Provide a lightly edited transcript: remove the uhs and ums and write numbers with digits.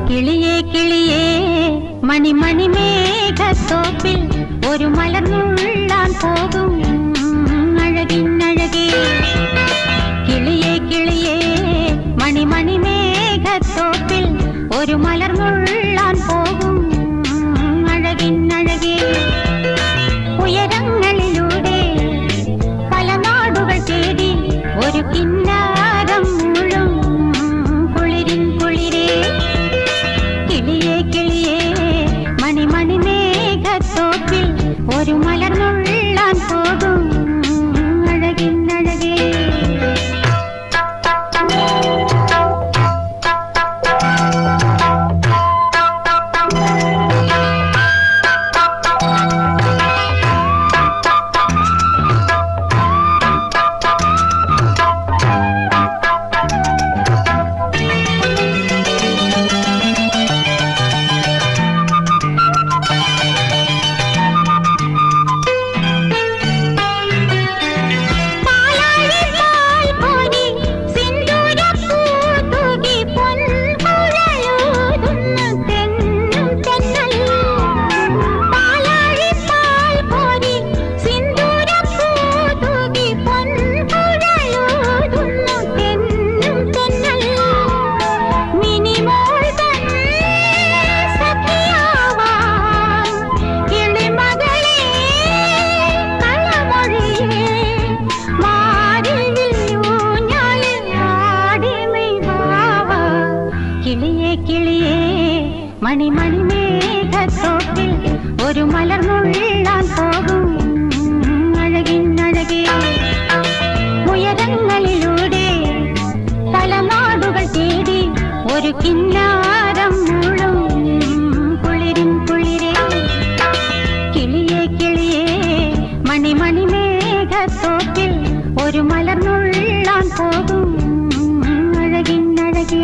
കിളിയേ കിളിയേ മണിമണി മേഘത്തോപ്പിൽ ഒരു മലർന്നുള്ളാൻ പോകും അഴകിന്നഴകേ. കിളിയേ കിളിയേ മണിമണി മേഘത്തോപ്പിൽ ഒരു മലർന്നുള്ളാൻ പോകും അഴകിന്നഴകേ. ഉയരങ്ങളിലൂടെ പല നാടുകൾ തേടി ഒരു കിന്നാരം മുഴും കുളിരിൻ കുളിരേ. കിളിയേ കിളിയേ മണിമണി മേഘത്തോപ്പിൽ ഒരു മലർന്നുള്ളാൻ പോകും അഴകിന്നഴകേ. കിളിയേ കിളിയേ മണിമണി മേഘത്തോപ്പിൽ ഒരു മലർന്നുള്ളാൻ പോകും അഴകിന്നഴകേ. ഉയരങ്ങളിലൂടെ പല നാടുകൾ തേടി ഒരു കിന്നാരം മുഴും കുളിരിൻ കുളിരേ. കിളിയേ കിളിയേ മണിമണി മേഘത്തോപ്പിൽ ഒരു മലർന്നുള്ളാൻ പോകും അഴകിന്നഴകേ.